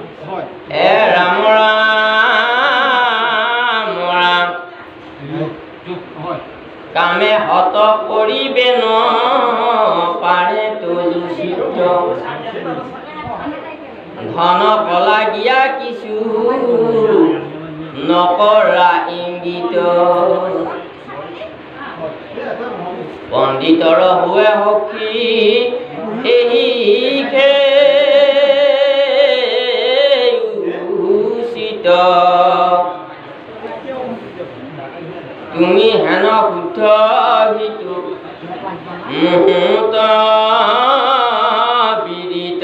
এ ৰাম ৰাম ৰাম কামে হত কৰিবে ন পাৰে তুচিত ধন কলা গিয়া কিছু নকৰা ইংগিত পণ্ডিতৰ হুৱে সখী এই উচিত তুমি হেন শুদ্ধ ভিতু মুহূৰ্ত বিদিত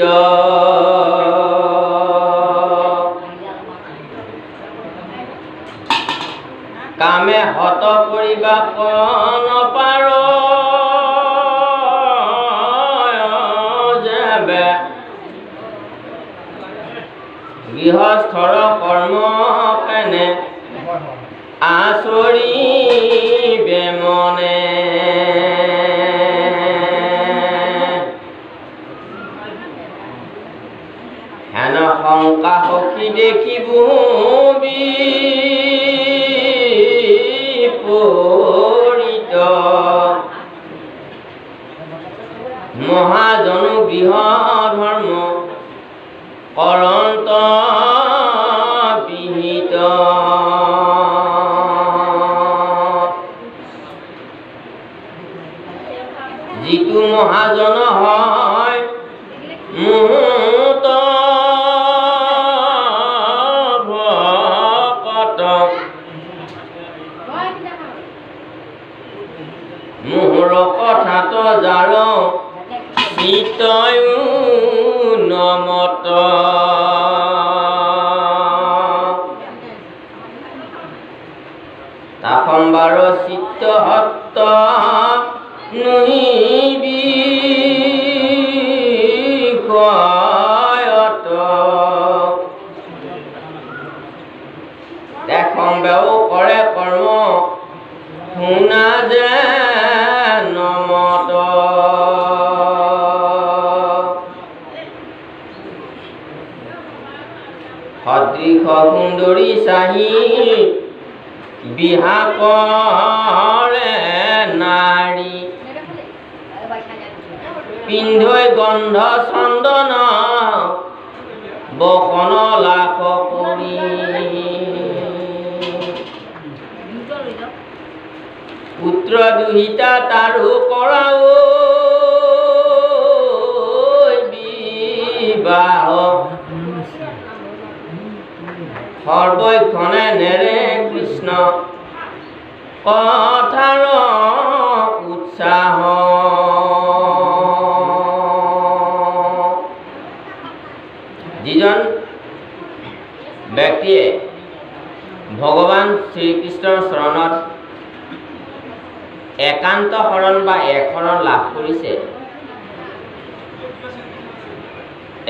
কামে হত কৰিবা কন পাৰ যেবে গৃহস্থৰ কৰ্ম কেনে আচৰিবে মনে হেন শংকা সখী দেখিব বিপৰীত মহাজন গৃহ ধৰ্ম কৰন্ত বিহিত যিটো মহাজন হয় মুহূৰ্ত ভকত মোহৰ কথাত যাৰ চিতয়ো নমত তাসম্বাৰ চিত্ত হত নহিবি ক্ষয়ত দেখম্বেও কৰে কৰ্ম শুনা যে নমত সদৃশ সুন্দৰী চাহি বিহা কৰে নাৰী পিন্ধৈ গন্ধ চন্দন বসন লাখ কৰি পুত্ৰ দুহিতা তাৰো কৰাও বিবাহ সৰ্বক্ষণে নেৰে কৃষ্ণ কথাৰ উৎসাহ যিজন ব্যক্তিয়ে ভগৱান শ্ৰীকৃষ্ণৰ চৰণত একান্ত শৰণ বা একশৰণ লাভ কৰিছে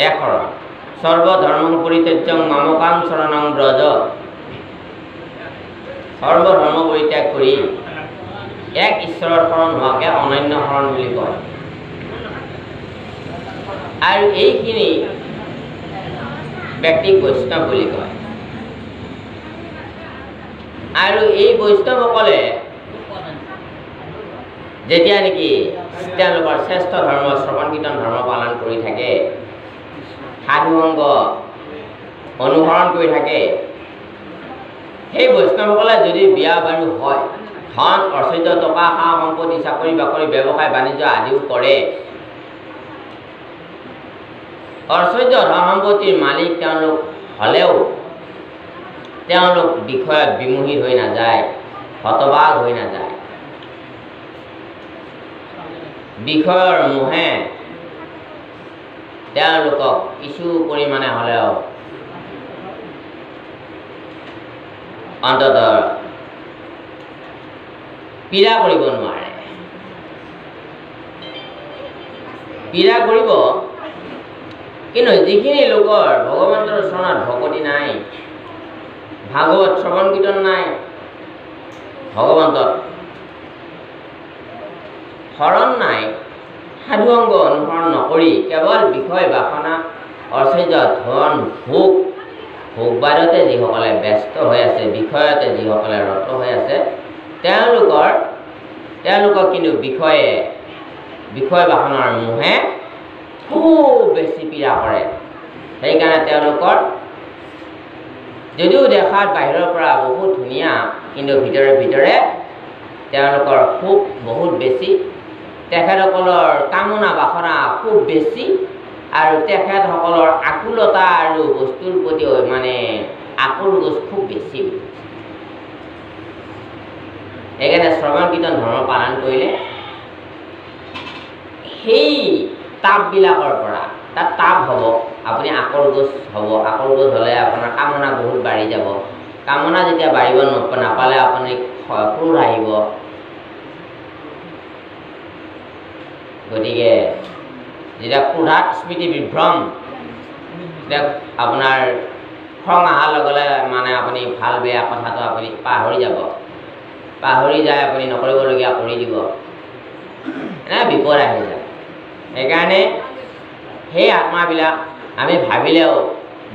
একশৰণ সৰ্বধৰ্ম পৰিত্যাজ্যং মামকাং শৰণং ব্ৰজ সৰ্বধৰ্ম পৰিত্যাগ কৰি এক ঈশ্বৰৰ শৰণ হোৱাকে অনন্য শৰণ বুলি কয় আৰু এইখিনি ব্যক্তিক বৈষ্ণৱ বুলি কয় আৰু এই বৈষ্ণৱসকলে যেতিয়া নেকি তেওঁলোকৰ শ্ৰেষ্ঠ ধৰ্ম শ্ৰৱণ কীৰ্তন ধৰ্ম পালন কৰি থাকে সাধু সংগ অনুসৰণ কৰি থাকে সেই বৈষ্ণৱসকলে যদি বিয়া বাৰু হয় ধন ঐশ্বৰ্য টকা সা সম্পত্তি চাকৰি বাকৰি ব্যৱসায় বাণিজ্য আদিও কৰে ঐশ্বৰ্য ধন সম্পত্তিৰ মালিক তেওঁলোক হ'লেও তেওঁলোক বিষয়ত বিমোহিত হৈ নাযায় হতবাক হৈ নাযায় বিষয়ৰ মোহে তেওঁলোকক কিছু পৰিমাণে হ'লেও অন্ততঃ পীড়া কৰিব নোৱাৰে পীড়া কৰিব কিন্তু যিখিনি লোকৰ ভগৱন্তৰ চৰণত ভকতি নাই ভাগৱত শ্ৰৱণ কীৰ্তন নাই ভগৱন্তত শৰণ নাই সাধু অংগ অনুসৰণ নকৰি কেৱল বিষয় বাসনা ঐশ্বৰ্য ধন ভোগ ভোগবাদতে যিসকলে ব্যস্ত হৈ আছে, বিষয়তে যিসকলে ৰত হৈ আছে, তেওঁলোকক কিন্তু বিষয় বাসনাৰ মোহে খুব বেছি পীড়া কৰে। সেইকাৰণে তেওঁলোকৰ যদিও দেখাত বাহিৰৰ পৰা বহুত ধুনীয়া, কিন্তু ভিতৰে তেওঁলোকৰ সুখ বহুত বেছি, তেখেতসকলৰ কামনা বাসনা খুব বেছি, আৰু তেখেতসকলৰ আকুলতা আৰু বস্তুৰ প্ৰতি মানে আকুল গোজ খুব বেছি। সেইকাৰণে শ্ৰৱণ কীৰ্তন ধৰ্ম পালন কৰিলে সেই তাপবিলাকৰ পৰা তাত তাপ হ'ব, আপুনি আকল গোজ হ'ব। আকল গোজ হ'লে আপোনাৰ কামনা বহুত বাঢ়ি যাব। কামনা যেতিয়া বাঢ়িব নাপালে আপুনি ক্ৰোধ আহিব। গতিকে যেতিয়া ক্ৰোধাত স্মৃতি বিভ্ৰম, তেতিয়া আপোনাৰ খং অহাৰ লগে মানে আপুনি ভাল বেয়া কথাটো আপুনি পাহৰি যাব। পাহৰি যায় আপুনি নকৰিবলগীয়া কৰি দিব, বিপদ আহি যায়। সেইকাৰণে সেই আত্মাবিলাক আমি ভাবিলেও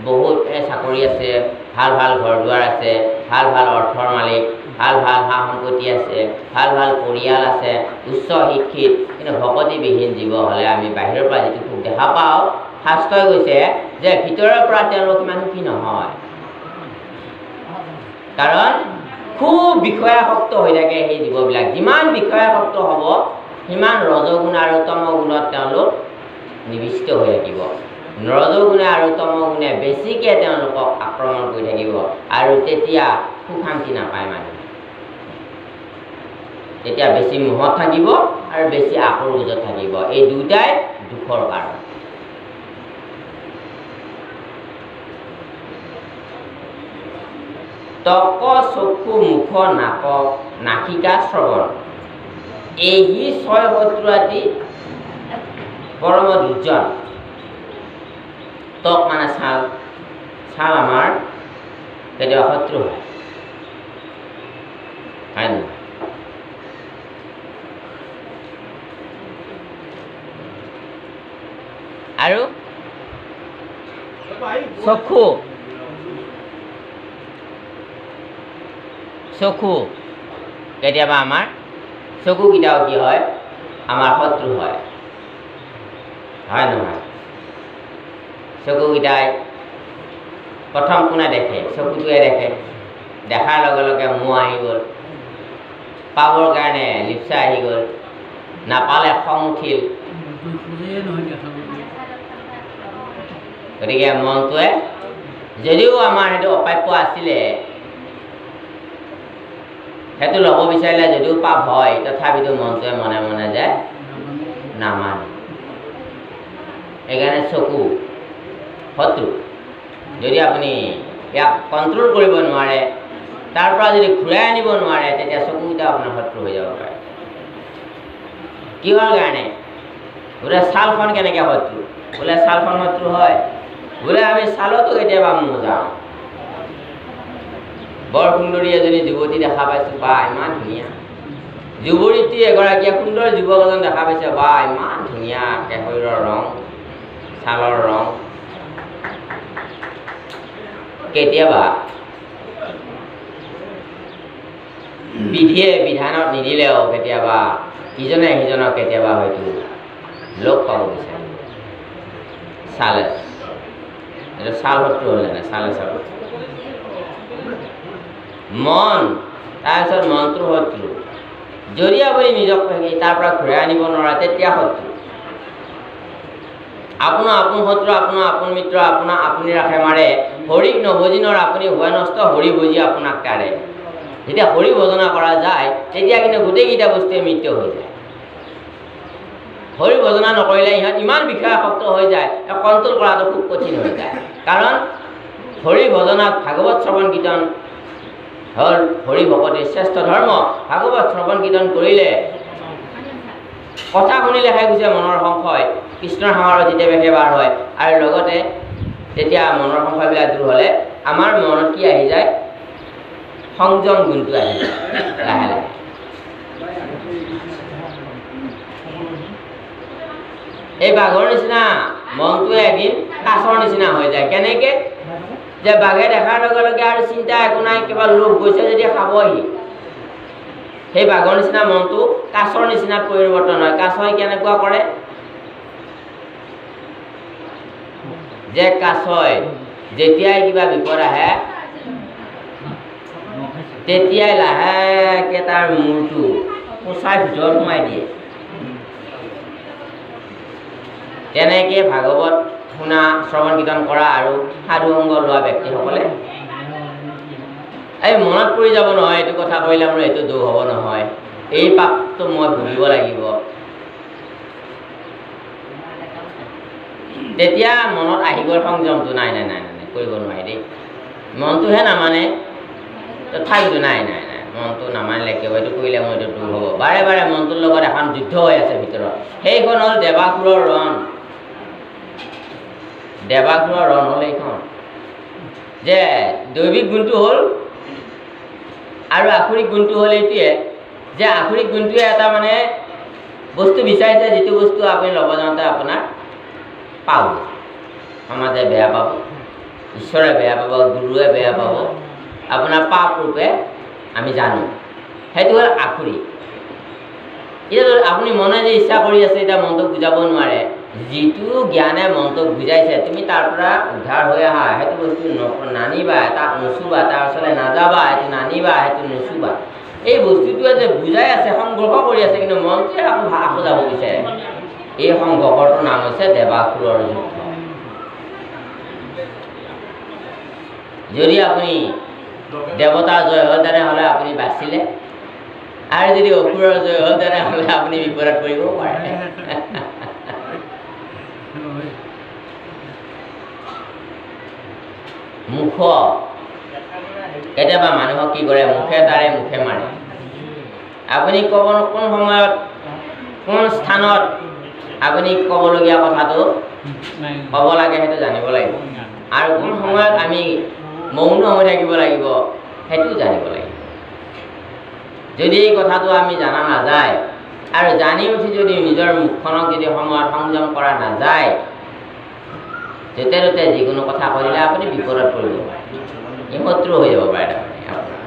বহুত চাকৰি আছে, ভাল ভাল ঘৰ দুৱাৰ আছে, ভাল ভাল অৰ্থৰ মালিক, ভাল ভাল সা সম্পত্তি আছে, ভাল ভাল পৰিয়াল আছে, উচ্চ শিক্ষিত, কিন্তু ভকতিবিহীন জীৱ হ'লে আমি বাহিৰৰ পৰা যিটো সুখ দেখা পাওঁ, শাস্ত্ৰই কৈছে যে ভিতৰৰ পৰা তেওঁলোক ইমান সুখী নহয়। কাৰণ খুব বিষয়াসক্ত হৈ থাকে সেই জীৱবিলাক। যিমান বিষয়াসক্ত হ'ব, সিমান ৰজগুণ আৰু তমগুণত তেওঁলোক নিবিষ্ট হৈ থাকিব। ৰজগুণে আৰু তমগুণে বেছিকৈ তেওঁলোকক আক্ৰমণ কৰি থাকিব, আৰু তেতিয়া সুখ শান্তি নাপায় মানুহে। তেতিয়া বেছি মোহত থাকিব আৰু বেছি আকুল গোজত থাকিব। এই দুটাই দুখৰ কাৰণ। ত্বক চক্ষু মুখ নাক নাসিকা শ্ৰৱণ, এই 6 শত্ৰু আদি পৰম দুৰ্জন। ত্বক মানে ছাল, ছাল আমাৰ কেতিয়াবা শত্ৰু হয়, হয় নহয়? আৰু চক্ষু, চক্ষু কেতিয়াবা আমাৰ চকুকেইটাও কি হয়, আমাৰ শত্ৰু হয়, হয় নহয়? চকুকেইটাই প্ৰথম কোনে দেখে? চকুটোৱে দেখে। দেখাৰ লগে লগে মোহ আহি গ'ল, পাবৰ কাৰণে লিপচা আহি গ'ল, নাপালে খং উঠিল। গতিকে মনটোৱে যদিও আমাৰ সেইটো অপ্ৰাপ্য আছিলে, সেইটো ল'ব বিচাৰিলে যদিও পাপ হয়, তথাপিতো মনটোৱে মনে মনে যায় নামানে। সেইকাৰণে চকু শত্ৰু। যদি আপুনি ইয়াক কণ্ট্ৰল কৰিব নোৱাৰে, তাৰ পৰা যদি ঘূৰাই আনিব নোৱাৰে, তেতিয়া চকুকেইটা আপোনাৰ শত্ৰু হৈ যাব পাৰে। কিহৰ কাৰণে? বোলে ছালখন কেনেকৈ শত্ৰু? বোলে ছালখন শত্ৰু হয়, বোলে আমি ছালতো কেতিয়াবা যাওঁ। বৰ সুন্দৰী এজনী যুৱতী দেখা পাইছোঁ, বা ইমান ধুনীয়া। যুৱতী এগৰাকীয়ে সুন্দৰ যুৱক এজন দেখা পাইছে, বা ইমান ধুনীয়া শৰীৰৰ ৰং, ছালৰ ৰং। কেতিয়াবা বিধিয়ে বিধানত নিদিলেও কেতিয়াবা ইজনে সিজনক কেতিয়াবা হয়তো লগ পাব বিচাৰে। চালে এইটো ছাল শত্ৰু হ'লে নাই? চালে চাব মন, তাৰপিছত মনটো শত্ৰু। যদি আপুনি নিজক তাৰ পৰা ঘূৰাই আনিব নোৱাৰে, তেতিয়া শত্ৰু। আপোনাৰ আপোন শত্ৰু, আপোনাৰ আপোন মিত্ৰ, আপোনাৰ আপুনি ৰাখে মাৰে। হৰিক নভজিনৰ আপুনি হোৱা নষ্ট, হৰি ভজি আপোনাক কাৰে। যেতিয়া হৰি ভজনা কৰা যায়, তেতিয়া কিন্তু গোটেইকেইটা বস্তুৱে মৃত্যু হৈ যায়। হৰি ভজনা নকৰিলে ইহঁত ইমান বিষয়াসক্ত হৈ যায়, কণ্ট্ৰল কৰাটো খুব কঠিন হৈ যায়। কাৰণ হৰি ভজনাক ভাগৱত শ্ৰৱণ কীৰ্তন হ'ল হৰি ভকতিৰ শ্ৰেষ্ঠ ধৰ্ম। ভাগৱত শ্ৰৱণ কীৰ্তন কৰিলে, কথা শুনিলেহে গুচে মনৰ সংশয়, কৃষ্ণৰ সাঙৰত যেতিয়া একেবাৰ হয়। আৰু লগতে তেতিয়া মনৰ সংশয়বিলাক দূৰ হ'লে আমাৰ মনত কি আহি যায়? সংযম গুণটো আহি যায় লাহে লাহে। এই বাঘৰ নিচিনা মনটোৱে এদিন কাছৰ নিচিনা হৈ যায় কেনেকৈ যে বাঘে দেখাৰ লগে লগে আৰু চিন্তা একো নাই কিবা লোভ গৈছে যদি খাবহি সেই বাঘৰ নিচিনা মনটো কাছৰ নিচিনাত পৰিৱৰ্তন হয় কাছই কেনেকুৱা কৰে যে কাছই যেতিয়াই কিবা বিপদ আহে তেতিয়াই লাহেকৈ তাৰ মূৰটো কোচাই ভিতৰত সোমাই দিয়ে তেনেকৈ ভাগৱত শুনা শ্ৰৱণ কীৰ্তন কৰা আৰু সাধু সংগ লোৱা ব্যক্তিসকলে এই মনত পৰি যাব নহয় এইটো কথা কৰিলে মোৰ এইটো দুখ হ'ব নহয় এই পাপটো মই ভুগিব লাগিব তেতিয়া মনত আহি গ'ল সংযমটো নাই নাই নাই নাই কৰিব নোৱাৰি দেই মনটোহে নামানে তথাপিতো নাই নাই নাই মনটো নামানিলে কিয় এইটো কৰিলে মোৰ এইটো দুখ হ'ব বাৰে বাৰে মনটোৰ লগত এখন যুদ্ধ হৈ আছে ভিতৰত সেইখন হ'ল দেৱাসুৰৰ ৰণ হ'ল এইখন যে দৈবিক গুণটো হ'ল আৰু আখৰিক গুণটো হ'ল এইটোৱে যে আখৰিক গুণটোৱে এটা মানে বস্তু বিচাৰিছে যিটো বস্তু আপুনি ল'ব যাওঁতে আপোনাৰ পাব সমাজে বেয়া পাব ঈশ্বৰে বেয়া পাব গুৰুৱে বেয়া পাব আপোনাৰ পাপ ৰূপে আমি জানো সেইটো হ'ল আখৰিক এতিয়া আপুনি মনে যে ইচ্ছা কৰি আছে এতিয়া মনটোক বুজাব নোৱাৰে যিটো জ্ঞানে মনটোক বুজাইছে তুমি তাৰ পৰা উদ্ধাৰ হৈ আহা সেইটো বস্তু নানিবা তাক নুচুবা তাৰ ওচৰলৈ নাযাবা সেইটো নানিবা সেইটো নুচুবা এই বস্তুটোৱে যে বুজাই আছে সংঘৰ্ষ কৰি আছে কিন্তু মনটোৱে আকৌ যাব বিচাৰে এই সংঘৰ্ষটোৰ নাম হৈছে দেৱাসুৰৰ যুদ্ধ যদি আপুনি দেৱতাৰ জয় হ'ল তেনেহ'লে আপুনি বাচিলে আৰু যদি অসুৰৰ জয় হ'ল তেনেহ'লে আপুনি বিপদত পৰিব পাৰে মুখ কেতিয়াবা মানুহক কি কৰে মুখে তাৰে মুখে মাৰে আপুনি ক'ব কোন সময়ত কোন স্থানত আপুনি ক'বলগীয়া কথাটো ক'ব লাগে সেইটো জানিব লাগিব আৰু কোন সময়ত আমি মৌন হৈ থাকিব লাগিব সেইটো জানিব লাগিব যদি এই কথাটো আমি জানা নাযায় আৰু জানি উঠি যদি নিজৰ মুখখনক যদি সময়ত সংযম কৰা নাযায় য'তে ত'তে যিকোনো কথা কৰিলে আপুনি বিপদত পৰিব পাৰে ই শত্ৰু হৈ যাব পাৰে তাৰমানে আপোনাৰ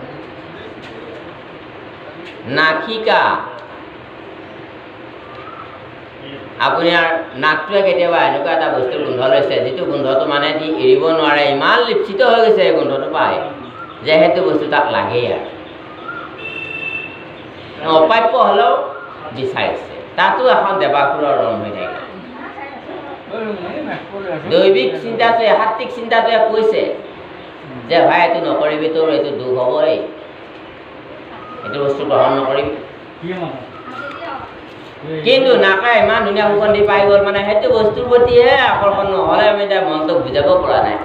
নাখিকা আপোনাৰ নাকটোৱে কেতিয়াবা এনেকুৱা এটা বস্তুৰ গোন্ধ লৈছে যিটো গোন্ধটো মানে দি এৰিব নোৱাৰে ইমান লিপ্সিত হৈ গৈছে এই গোন্ধটো পায় যে সেইটো বস্তু তাক লাগেই আৰু অপ্ৰাপ্য হ'লেও বিচাৰিছে তাতো এখন দেৱাসুৰৰ ৰং হৈ থাকে দৈবিক চিন্তাটোৱে সাত্বিক চিন্তাটোৱে কৈছে যে ভাই এইটো নকৰিবি তোৰ এইটো দুখ হ'বই এইটো বস্তু গ্ৰহণ নকৰিবি কিন্তু নাকে ইমান ধুনীয়া সুগন্ধি পাই গ'ল মানে সেইটো বস্তুৰ প্ৰতিহে আকৰ্ষণ নহ'লে আমি এতিয়া মনটোক বুজাব পৰা নাই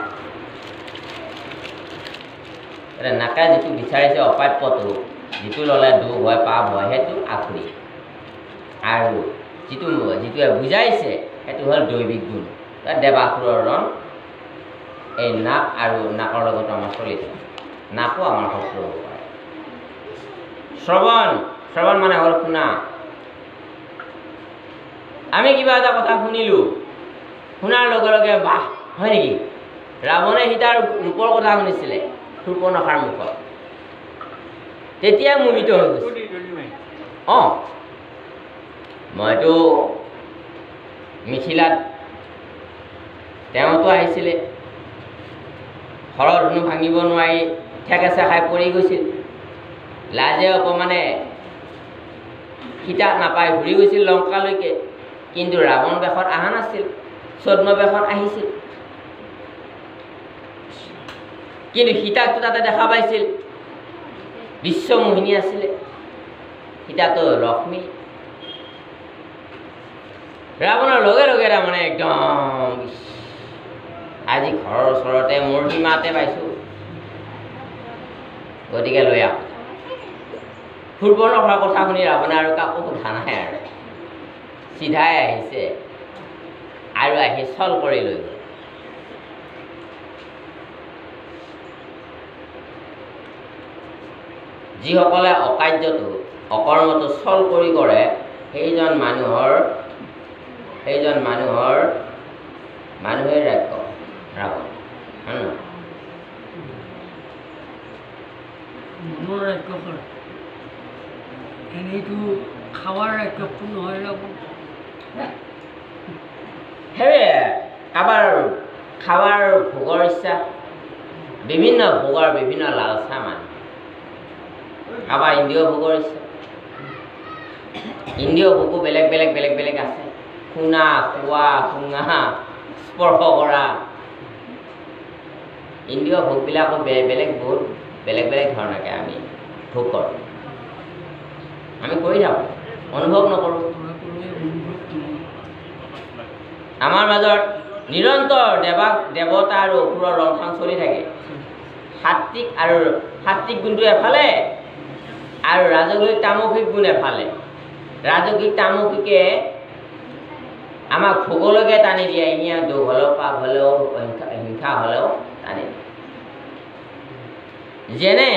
নাকে যিটো বিচাৰিছে অপ্ৰাপ্যটো যিটো ল'লে দুখ হয় পাপ হয় সেইটো আখৰি আৰু যিটোৱে বুজাইছে সেইটো হ'ল দৈবিক গুণ দেৱাসুৰৰ ৰণ এই নাক আৰু নাকৰ লগত আমাৰ চলি থাকে নাকো আমাৰ শত্ৰু হ'ব পাৰে শ্ৰৱণ মানে হ'ল শুনা আমি কিবা এটা কথা শুনিলোঁ শুনাৰ লগে লগে বাহ হয় নেকি ৰাৱণে সীতাৰ ৰূপৰ কথা শুনিছিলে শূৰ্পণখাৰ মুখত তেতিয়া মোহিত হৈ গৈছে অঁ মইতো মিথিলাত তেওঁতো আহিছিলে শৰধনু ভাঙিব নোৱাৰি ঠেকেচা খাই পৰি গৈছিল লাজে অপমানে সীতাক নাপাই ঘূৰি গৈছিল লংকালৈকে কিন্তু ৰাৱণ বেশত অহা নাছিল ছদ্ম বেশত আহিছিল কিন্তু সীতাকটো তাতে দেখা পাইছিল বিশ্বমোহিনী আছিলে সীতাতো লক্ষ্মী ৰাৱণৰ লগে লগে তাৰমানে একদম আজি ঘৰৰ ওচৰতে মোৰ সীমাতে পাইছোঁ গতিকে লৈ আহোঁ শূৰ্পণখাৰ কথা শুনি ৰাৱণে আৰু কাকো সোধা নাই আৰু চিধাই আহিছে আৰু আহি ছল কৰি লৈ গ'ল যিসকলে অকাৰ্যটো অকৰ্মটো ছল কৰি কৰে সেইজন মানুহৰ মানুহে ৰাক্ষ ৰাৱণ হয় নহয় মনৰ ৰাক্ষস এনেইতো খাৱাৰ ৰাক্ষসটো নহয় ৰাৱণ সেই কাৰোবাৰ খাৱাৰ ভোগৰ ইচ্ছা বিভিন্ন ভোগৰ বিভিন্ন লালচা মানুহ কাৰোবাৰ ইন্দ্ৰিয় ভোগৰ ইচ্ছা ইন্দ্ৰিয় ভোগো বেলেগ বেলেগ বেলেগ বেলেগ আছে শুনা খোৱা শুঙা স্পৰ্শ কৰা ইন্দ্ৰিয় ভোগবিলাকো বেলেগ বহুত বেলেগ বেলেগ ধৰণকে আমি ভোগ কৰোঁ আমি কৰি থাকোঁ অনুভৱ নকৰোঁ আমাৰ মাজত নিৰন্তৰ দেৱতা আৰু অসুৰৰ ৰংখন চলি থাকে সাত্বিক গুণটো এফালে আৰু ৰাজসিক তামসিক গুণ এফালে ৰাজসিক তামসিকে আমাক ভোগলৈকে টানি দিয়ে এনে দুখ হ'লেও পাপ হ'লেও হিংসা হ'লেও টানি দিয়ে যেনে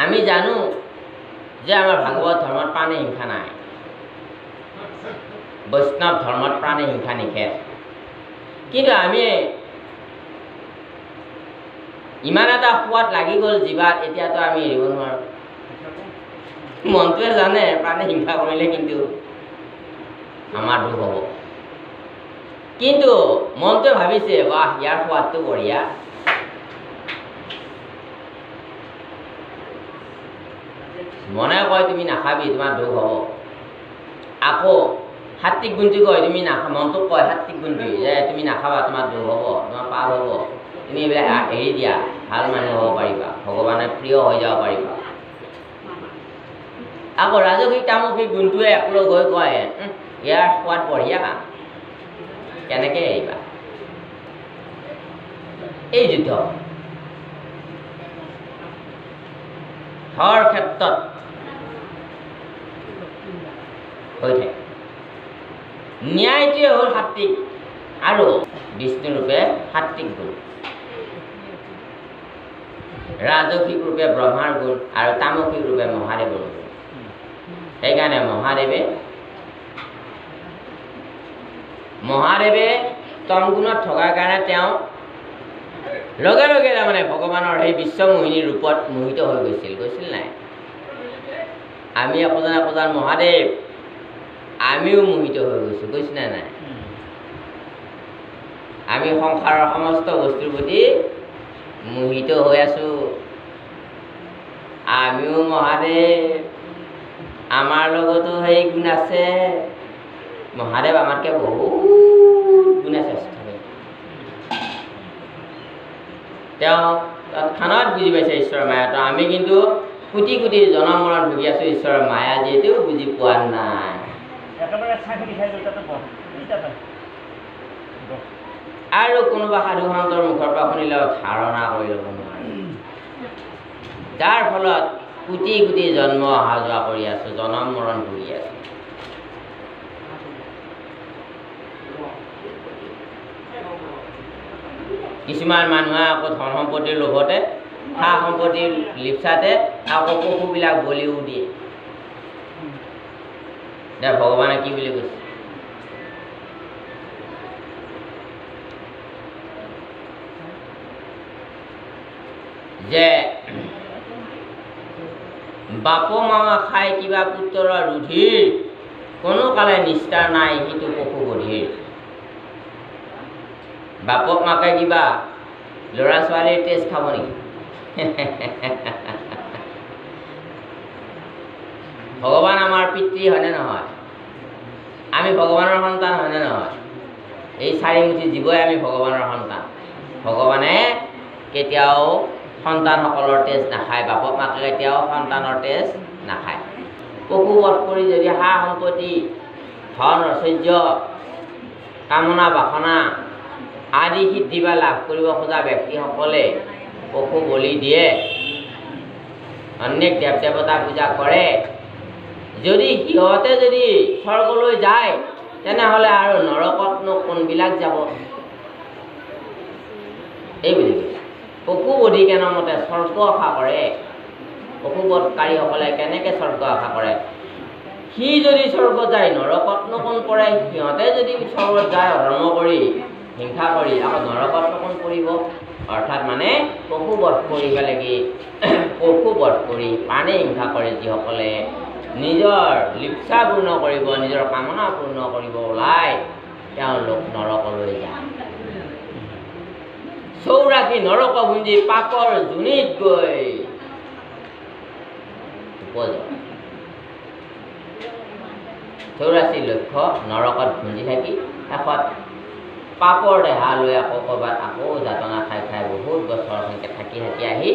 আমি জানো যে আমাৰ ভাগৱত ধৰ্মত প্ৰাণে হিংসা নাই বৈষ্ণৱ ধৰ্মত প্ৰাণে হিংসা নিষেধ কিন্তু আমি ইমান এটা সোৱাদ লাগি গ'ল জিভাত এতিয়াতো আমি এৰিব নোৱাৰোঁ মনটোৱে জানে প্ৰাণে হিংসা কৰিলে কিন্তু আমাৰ দুখ হ'ব কিন্তু মনটোৱে ভাবিছে বাহ ইয়াৰ সোৱাদটো বঢ়িয়া মনে কয় তুমি নাখাবি তোমাৰ দুখ হ'ব আকৌ সাত্বিক গুণটো কয় তুমি মনটোক কয় সাত্বিক গুণটো যে তুমি নাখাবা তোমাৰ দুখ হ'ব তোমাৰ পাপ হ'ব তুমি এইবিলাক এৰি দিয়া ভাল মানুহ হ'ব পাৰিবা ভগৱানে প্ৰিয় হৈ যাব পাৰিবা আকৌ ৰাজসিক তামসিক গুণটোৱে একলগ হৈ কয় ইয়াৰ সোৱাদ বঢ়িয়া কেনেকৈ এৰিবা এই যুদ্ধ হৰ ক্ষেত্ৰত হৈ থাকে ন্যায়টোৱে হ'ল সাত্বিক আৰু বিষ্ণুৰূপে সাত্বিক গুণ ৰাজসিক ৰূপে ব্ৰহ্মাৰ গুণ আৰু তামসিক ৰূপে মহাদেৱৰ গুণ সেইকাৰণে মহাদেৱে তম গুণত থকাৰ কাৰণে তেওঁ লগে লগে তাৰমানে ভগৱানৰ সেই বিশ্বমোহিনীৰ ৰূপত মোহিত হৈ গৈছিল নাই আমি একোজন মহাদেৱ আমিও মোহিত হৈ গৈছোঁ নে নাই আমি সংসাৰৰ সমস্ত বস্তুৰ প্ৰতি মোহিত হৈ আছোঁ আমিও মহাদেৱ আমাৰ লগতো সেই গুণ আছে মহাদেৱ আমাতকৈ বহুত গুণে চেষ্টা কৰে তেওঁ তৎক্ষণাত বুজি পাইছে ঈশ্বৰৰ মায়াটো আমি কিন্তু কোটি কোটি জনম মৰণ ভুগি আছোঁ ঈশ্বৰৰ মায়া যিহেতু বুজি পোৱা নাই আৰু কোনোবা সাধু সন্তৰ মুখৰ পৰা শুনিলেও ধাৰণা কৰি ল'ব নোৱাৰে যাৰ ফলত কোটি কোটি জন্ম অহা যোৱা কৰি আছোঁ জনম মৰণ ভুগি আছোঁ কিছুমান মানুহে আকৌ ধন সম্পত্তিৰ লোভতে সা সম্পত্তিৰ লিপচাতে আকৌ পশুবিলাক বলিও দিয়ে দে ভগৱানে কি বুলি কৈছে যে বাপ মামা খাই কিবা পুত্ৰৰ ৰুধিৰ কোনো কালে নিষ্ঠাৰ নাই সিটো পশু বধিৰ বাপক মাকে কিবা ল'ৰা ছোৱালীৰ তেজ খাব নেকি ভগৱান আমাৰ পিতৃ হয়নে নহয় আমি ভগৱানৰ সন্তান হয়নে নহয় এই চাৰিমুঠি জীৱই আমি ভগৱানৰ সন্তান ভগৱানে কেতিয়াও সন্তানসকলৰ তেজ নাখায় বাপক মাকে কেতিয়াও সন্তানৰ তেজ নাখায় পশু বধ কৰি যদি সা সম্পত্তি ধন ঐশ্বৰ্য কামনা বাসনা আদি সিদ্ধি বা লাভ কৰিব খোজা ব্যক্তিসকলে পশু বলি দিয়ে অনেক দেৱ দেৱতা পূজা কৰে যদি সিহঁতে যদি স্বৰ্গলৈ যায় তেনেহ'লে আৰু নৰকতনো কোনবিলাক যাব এই বুলি কৈছে পশু বধি কেনেমতে স্বৰ্গ আশা কৰে পশুবধকাৰীসকলে কেনেকৈ স্বৰ্গ আশা কৰে সি যদি স্বৰ্গ যায় নৰকতনো কোন পৰে সিহঁতে যদি স্বৰ্গত যায় ধৰ্ম কৰি হিংসা কৰি আকৌ নৰকত কোন পৰিব অৰ্থাৎ মানে পশুবধ কৰি পেলাই কি পশুবধ কৰি প্ৰাণী হিংসা কৰে যিসকলে নিজৰ লিপ্সা পূৰ্ণ কৰিব নিজৰ কামনা পূৰ্ণ কৰিব ওলাই তেওঁলোক নৰকলৈ যায় 84 নৰক ভুঞ্জি পাপৰ জুনিত গৈ উপজয় 84 লক্ষ নৰকত ভুঞ্জি থাকি শেষত পাপৰ দেহা লৈ আকৌ ক'ৰবাত আকৌ যাতনা খাই খাই বহুত বছৰ সংখ্যা থাকি আহি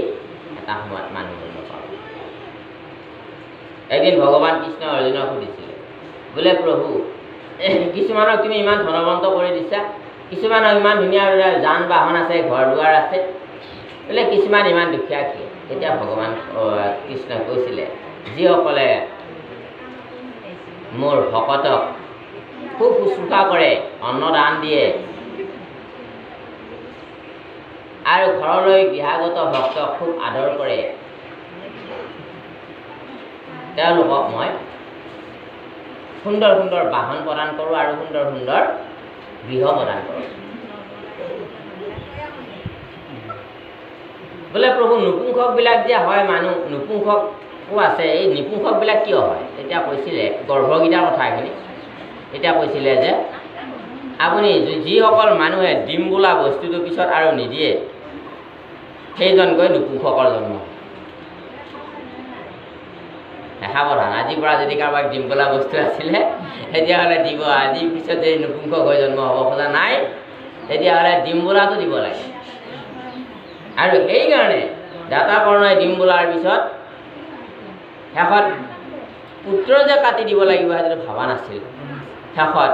এটা সময়ত মানুহ জন্ম পাব এদিন ভগৱান কৃষ্ণ অৰ্জুনক সুধিছিলে বোলে প্ৰভু কিছুমানক তুমি ইমান ধনৱন্ত কৰি দিছা কিছুমানক ইমান ধুনীয়া যান বাহন আছে ঘৰ দুৱাৰ আছে বোলে কিছুমান ইমান দুখীয়া কি তেতিয়া ভগৱান কৃষ্ণই কৈছিলে যিসকলে মোৰ ভকতক খুব শুশ্ৰূষা কৰে অন্নদান দিয়ে আৰু ঘৰলৈ গৃহাগত ভক্তক খুব আদৰ কৰে তেওঁলোকক মই সুন্দৰ সুন্দৰ বাহন প্ৰদান কৰোঁ আৰু সুন্দৰ সুন্দৰ গৃহ প্ৰদান কৰোঁ বোলে প্ৰভু নপুংসকবিলাক যে হয় মানুহ নপুংসকো আছে এই নপুংসকবিলাক কিয় হয় তেতিয়া কৈছিলে গৰ্ভগীতাৰ কথাখিনি তেতিয়া কৈছিলে যে আপুনি যিসকল মানুহে ডিম বোলা বস্তুটোৰ পিছত আৰু নিদিয়ে সেইজনকৈ নপুংসকৰ জন্ম সাৱধান আজিৰ পৰা যদি কাৰোবাক ডিম বোলা বস্তু আছিলে তেতিয়াহ'লে দিব আজিৰ পিছত যদি নপুংসক হৈ জন্ম হ'ব খোজা নাই তেতিয়াহ'লে ডিম বোলাটো দিব লাগে আৰু সেইকাৰণে দাতা কৰ্ণই ডিম বোলাৰ পিছত শেষত পুত্ৰ যে কাটি দিব লাগিব সেইটো ভবা নাছিল শেষত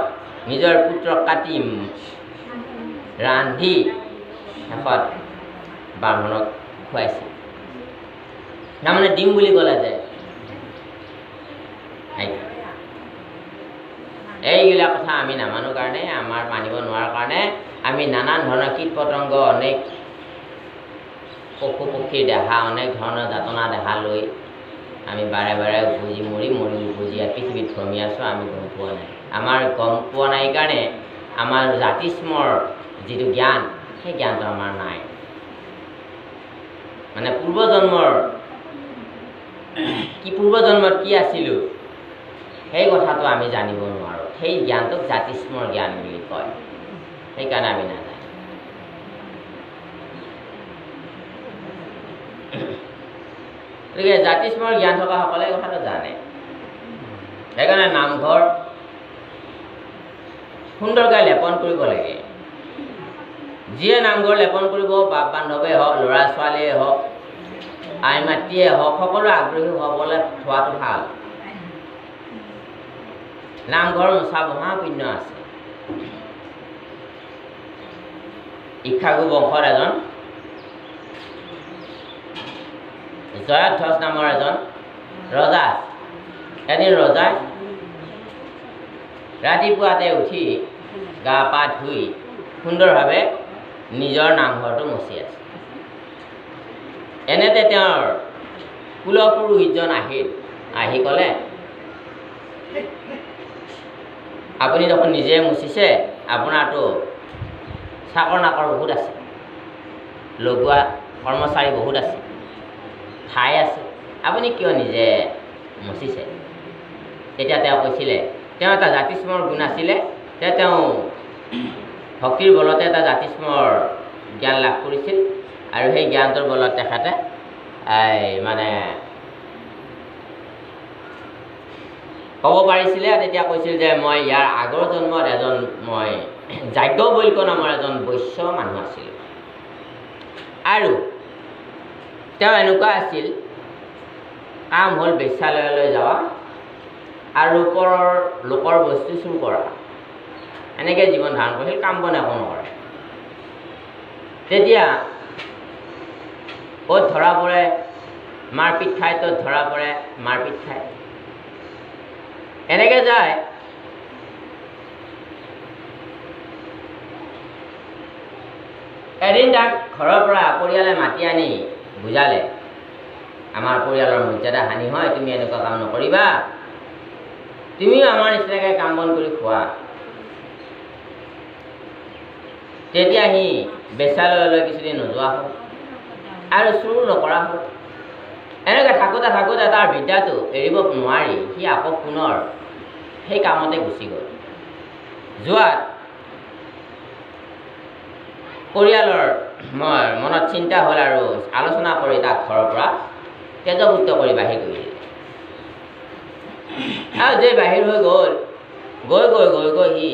নিজৰ পুত্ৰক কাটি ৰান্ধি শেষত ব্ৰাহ্মণক খুৱাইছিল তাৰমানে ডিম বুলি ক'লে যে এইগিলা কথা আমি নামানো কাৰণে আমাৰ মানিব নোৱাৰাৰ কাৰণে আমি নানান ধৰণৰ কীট পতংগ অনেক পশু পক্ষীৰ দেহা অনেক ধৰণৰ যাতনা দেহা লৈ আমি বাৰে বাৰে উপজি মৰি উপজি ইয়াত পৃথিৱীত ভ্ৰমি আছোঁ আমি গম পোৱা নাই আমাৰ গম পোৱা নাই কাৰণে আমাৰ জাতিস্মৰ যিটো জ্ঞান সেই জ্ঞানটো আমাৰ নাই মানে পূৰ্বজন্মত কি আছিলোঁ সেই কথাটো আমি জানিব নোৱাৰোঁ সেই জ্ঞানটোক জাতিস্মৰ জ্ঞান বুলি কয় সেইকাৰণে আমি নাজানো গতিকে জাতিস্মৰ জ্ঞান থকাসকলে কথাটো জানে সেইকাৰণে নামঘৰ সুন্দৰকৈ লেপন কৰিব লাগে যিয়ে নামঘৰ লেপন কৰিব বাপ বান্ধৱে হওক ল'ৰা ছোৱালীয়ে হওক আই মাতৃয়ে হওক সকলো আগ্ৰহী হ'বলৈ থোৱাটো ভাল নামঘৰ মোচা মহা পুণ্য আছে ইক্ষাগু বংশৰ এজন জয়ধ্বজ নামৰ এজন ৰজা এদিন ৰজাই ৰাতিপুৱাতে উঠি গা পা ধুই সুন্দৰভাৱে নিজৰ নামঘৰটো মচি আছে এনেতে তেওঁৰ কুলপুৰোহিতজন আহি ক'লে আপুনি দেখোন নিজে মুচিছে আপোনাৰতো চাকৰ নাকৰ বহুত আছে লগোৱা কৰ্মচাৰী বহুত আছে ঠাই আছে আপুনি কিয় নিজে মুচিছে তেতিয়া তেওঁ কৈছিলে তেওঁ এটা জাতিস্মৰ গুণ আছিলে তেওঁ ভক্তিৰ বলতে এটা জাতিস্মৰ জ্ঞান লাভ কৰিছিল আৰু সেই জ্ঞানটোৰ বলত তেখেতে মানে ক'ব পাৰিছিলে তেতিয়া কৈছিল যে মই ইয়াৰ আগৰ জন্মত এজন মই যাজ্ঞবল্ক্য নামৰ এজন বৈশ্য মানুহ আছিলোঁ আৰু তেওঁ এনেকুৱা আছিল কাম হ'ল বেশ্যালয়লৈ যোৱা আৰু ওপৰৰ লোকৰ বস্তু চুৰ কৰা এনেকৈ জীৱন ধাৰণ কৰিছিল কাম বন একো নকৰে তেতিয়া ক'ত ধৰা পৰে মাৰপিট খায় ত'ত ধৰা পৰে মাৰপিট খায় এনেকৈ যায় এদিন তাক ঘৰৰ পৰা পৰিয়ালে মাতি আনি বুজালে আমাৰ পৰিয়ালৰ মৰ্যাদা হানি হয় তুমি এনেকুৱা কাম নকৰিবা তুমিও আমাৰ নিচিনাকৈ কাম বন কৰি খোৱা তেতিয়া সি বেচালয়লৈ কিছুদিন নোযোৱা হ'ল আৰু চুৰ নকৰা হ'ল। এনেকৈ থাকোঁতে থাকোঁতে তাৰ বিদ্যাটো এৰিব নোৱাৰি সি আকৌ পুনৰ সেই কামতে গুচি গ'ল। যোৱাত পৰিয়ালৰ মনত চিন্তা হ'ল আৰু আলোচনা কৰি তাক ঘৰৰ পৰা তেজপুত্ৰ কৰি বাহিৰ কৰি দিলে। আৰু যে বাহিৰ হৈ গ'ল, গৈ গৈ গৈ গৈ সি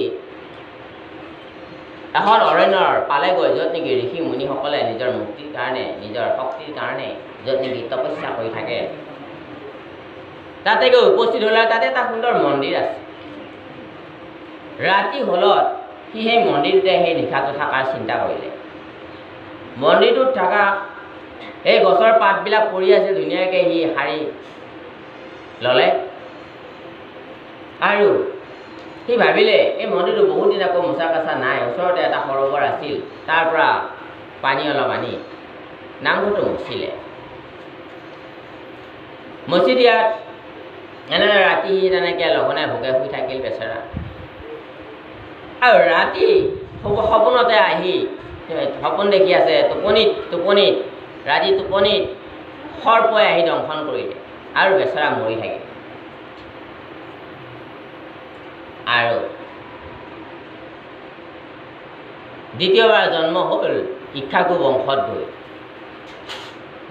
এখন অৰণ্যৰ পালেগৈ, য'ত নেকি ঋষি মুনিসকলে নিজৰ মুক্তিৰ কাৰণে, নিজৰ শক্তিৰ কাৰণে য'ত নেকি তপস্যা কৰি থাকে। তাতে গৈ উপস্থিত হ'লে তাতে এটা সুন্দৰ মন্দিৰ আছে। ৰাতি হ'লত সি সেই মন্দিৰতে সেই নিশাটো থকাৰ চিন্তা কৰিলে। মন্দিৰটোত থকা এই গছৰ পাতবিলাক পৰি আছে, ধুনীয়াকৈ সি সাৰি ল'লে আৰু সি ভাবিলে এই মন্দিৰটো বহুত দিন আকৌ মোচা কাচা নাই, ওচৰতে এটা সৰোবৰ আছিল, তাৰ পৰা পানী অলপ আনি নামঘৰটো মুচিলে। মুচি দিয়াত এনেদৰে ৰাতি তেনেকৈ লঘনে ভোকে শুই থাকিল বেচেৰা। আৰু ৰাতি সপোনতে আহি সপোন দেখি আছে, টোপনিত ৰাতি টোপনিত সৰ্পই আহি দংশন কৰিলে আৰু বেচেৰা মৰি থাকিল। আৰু দ্বিতীয়বাৰ জন্ম হ'ল ইক্ষ্বাকু বংশত গৈ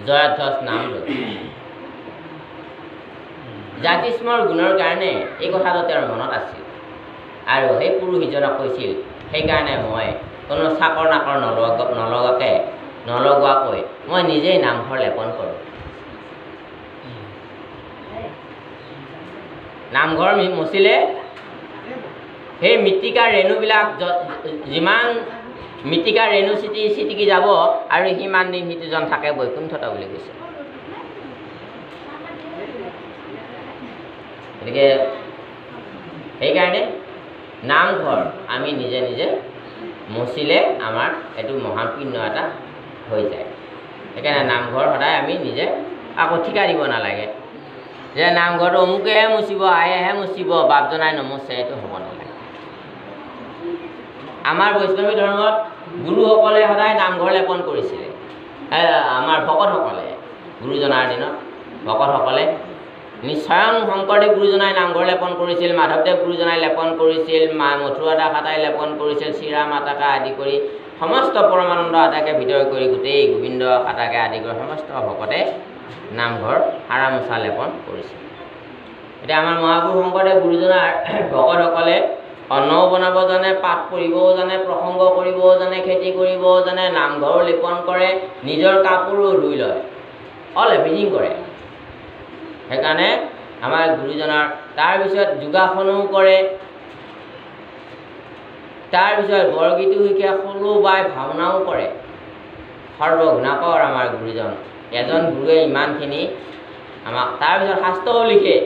জয়ধ্বজ নাম লৈ। জাতিস্মৰ গুণৰ কাৰণে এই কথাটো তেওঁৰ মনত আছিল আৰু সেই পুৰোহিতজনক কৈছিল, সেইকাৰণে মই কোনো চাকৰ নাকৰ নলগোৱাকৈ মই নিজেই নামঘৰ লেপন কৰোঁ। নামঘৰ মচিলে সেই মৃত্তিকাৰ ৰেণুবিলাক যিমান মৃত্তিকাৰ ৰেণু চিটিকি যাব আৰু সিমান দিন সিটোজন থাকে বৈকুণ্ঠত বুলি কৈছে। গতিকে সেইকাৰণে নামঘৰ আমি নিজে নিজে মচিলে আমাৰ এইটো মহান পুণ্য এটা হৈ যায়। সেইকাৰণে নামঘৰ সদায় আমি নিজে আকৌ ঠিকা দিব নালাগে যে নামঘৰটো অমুকেহে মুচিব, আয়েহে মুচিব, বাপ জনাই নমচে, এইটো হ'ব নালাগে। আমাৰ বৈষ্ণৱী ধৰ্মত গুৰুসকলে সদায় নামঘৰ লেপন কৰিছিলে। আমাৰ ভকতসকলে গুৰুজনাৰ দিনত ভকতসকলে স্বয়ং শংকৰদেৱ গুৰুজনাই নামঘৰ লেপন কৰিছিল, মাধৱদেৱ গুৰুজনাই লেপন কৰিছিল, মথুৰা দাস আটাই লেপন কৰিছিল, শ্ৰীৰাম আটাকে আদি কৰি সমস্ত পৰমানন্দ আটাকে ভিতৰ কৰি গোটেই গোবিন্দ আটাকে আদি কৰি সমস্ত ভকতে নামঘৰ সাৰা মোচা লেপন কৰিছিল। এতিয়া আমাৰ মহাপুৰুষ শংকৰদেৱ গুৰুজনাৰ ভকতসকলে অন্নও বনাব জানে, পাঠ পঢ়িবও জানে, প্ৰসংগ কৰিবও জানে, খেতি কৰিবও জানে, নামঘৰো লেপন কৰে, নিজৰ কাপোৰো ধুই লয়, অল এভ্ৰিথিং কৰে। সেইকাৰণে আমাৰ গুৰুজনাৰ তাৰপিছত যোগাসনো কৰে, তাৰপিছত বৰগীতো শিকে, সৰু বাই ভাওনাও কৰে। সৰ্বগুণাকৰ আমাৰ গুৰুজন, এজন গুৰুৱে ইমানখিনি আমাক। তাৰপিছত শাস্ত্ৰও লিখে,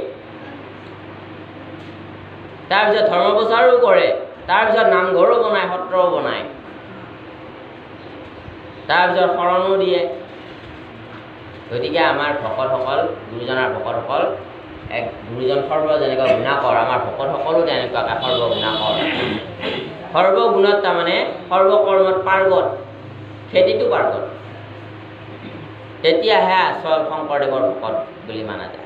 তাৰপিছত ধৰ্ম প্ৰচাৰো কৰে, তাৰপিছত নামঘৰো বনায়, সত্ৰও বনায়, তাৰপিছত শৰণো দিয়ে। গতিকে আমাৰ ভকতসকল, গুৰুজনাৰ ভকতসকল এক গুৰুজন সৰ্ব যেনেকুৱা গুণাকৰ, আমাৰ ভকতসকলো তেনেকুৱাকৈ সৰ্বগুণাকৰ। সৰ্বগুণত তাৰমানে সৰ্বকৰ্মত পাৰ্গত, খেতিটো পাৰ্গত। তেতিয়াহে আচল শংকৰদেৱৰ ভকত বুলি মানা যায়।